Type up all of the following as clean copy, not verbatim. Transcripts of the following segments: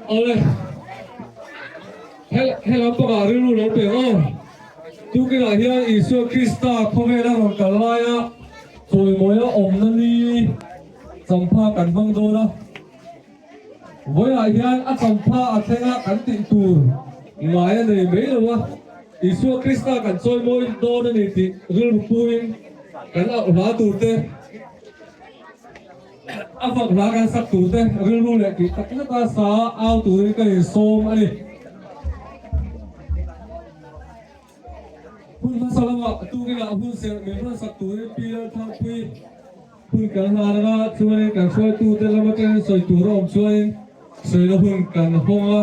Oleh, hello pak ari lu lo pe o, tu kira hian Isu Krista khomela ng kalaya, rồi moya om na ni, sampha kan bang do na. Với lại hian at sampha at thenga kan tin tur, ngaya nei mấy lo wa. Isu Krista kan soi moi do na ni ti rul puin, kan au la tur te. Afak la kan sak tur te, rul le ki tak na ta sa au tur cái som ani. Hun masalama tu kila hun se memang satu ni pilih tapi hun kan harga cuman kan soal tu dalam kan soal tu rom soal soal hun kan honga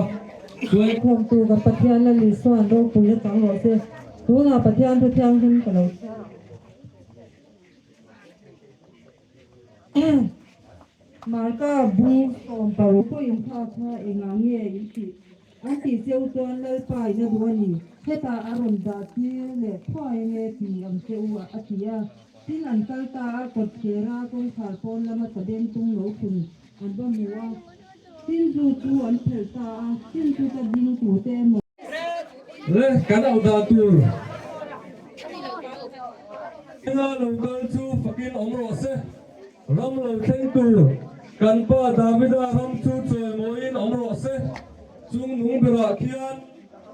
soal hôm tu gặp bát thiên là lý do anh đâu cũng trắng rồi chứ tu là bát thiên thì không cái đâu mà cái bu còn bảo có im thà thà em ngang nghe im chỉ anh chỉ siêu tuần lấy phải nó đuôi nhỉ thế ta aron đã chi lệ thôi nghe thì em siêu à chị à tin anh cái ta cột kia ra con thảo con là mà ta đem tung lỗ khun anh bao nhiêu tin du tu anh phải ta tin du ta đi tu tem le kan au da tur nga lo gal chu fakin omro se ram lo theng tur kan pa davida ram chu choi moin omro se chung nung bera khian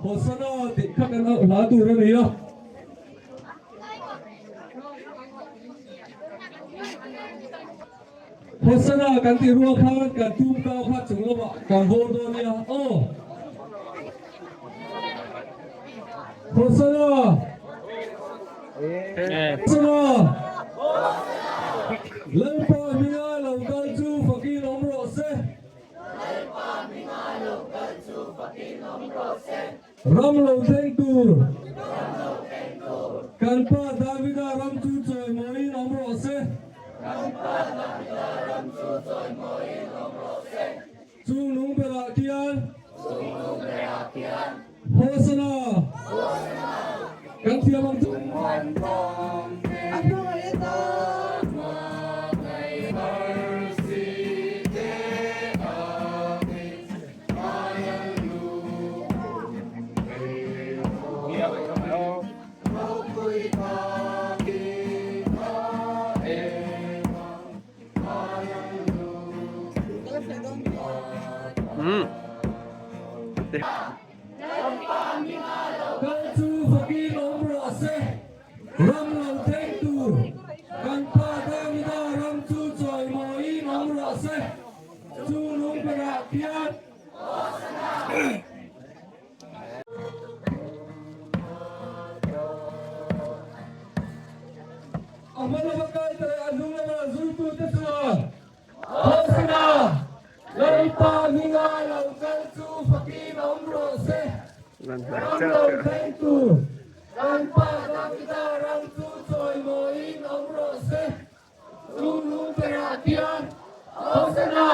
hosana ti khakan au la tur ni ya hosana kan ti ruwa khan kan tum ka kha chung lo ba kan ho do ni ya o hosana hosana lên pa minga lo gal chu fakin omro se ram lo theng tur kan pa davida ram chu choi moin omro se chung nung bera kian hosana kan tiamang kan chu fakin omro se ram lo theng tur kan pa davida ram chu choi moin omro se chu nung bera kian amala bakai tare azuna na zutu teswa hosna lalpa ninga lo kan chu fakin omro se ram lo theng tur kan pa davida ram chu choi moin omro se chu nung bera kian hosna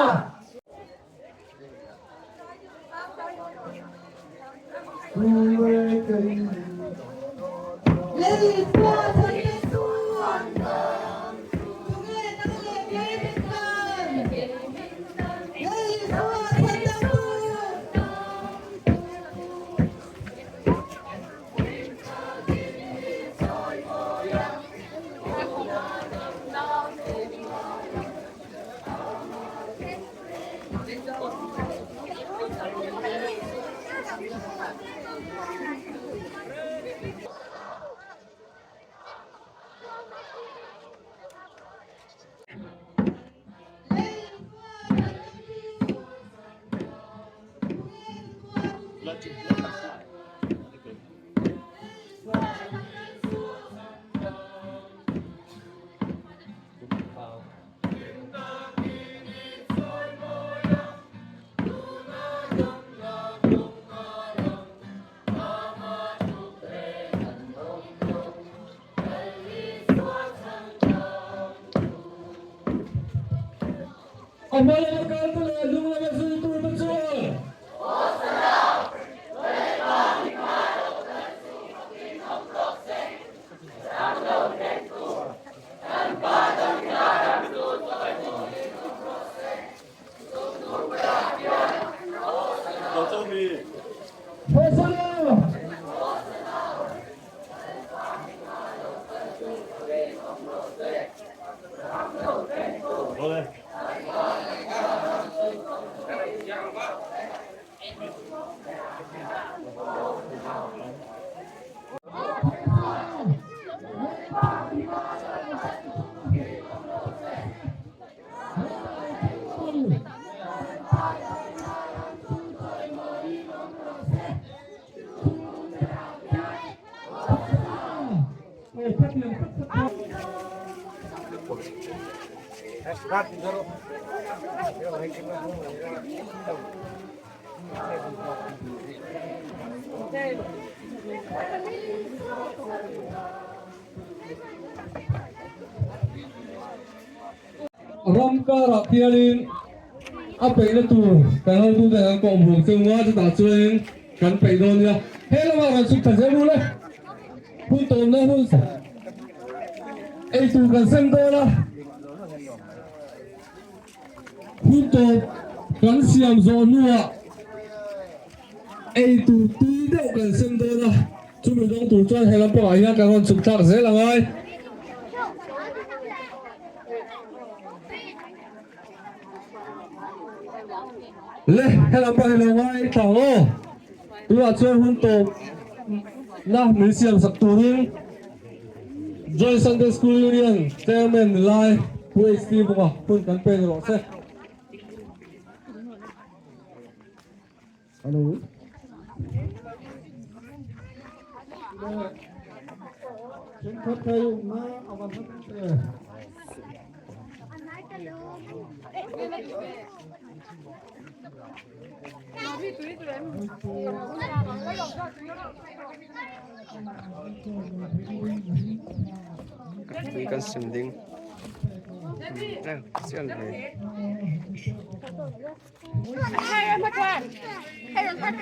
Ladies, boys, and gentlemen, together we are ladies, boys, and amala bakai tare azuna na zutu teswa Ramkara Pialin apa ini tuh kalau tuh dengan kompor semua kita cuy kan pedonya hello orang suka saya boleh pun tolong pun itu kan sendola pun kan siam zonua itu tidak kan sendola cuma dong tuh cuy hello pokoknya kalau suka saya lah leh hello pa hello mai tao tu a chuan hun to na museum sak turin Joy Sunday School Union chairman lai PhD boka pun kan pen ro se hello chen khat kayu na awan hat Mình cần xem đinh xem này Hai em mất quan. Hai em mất.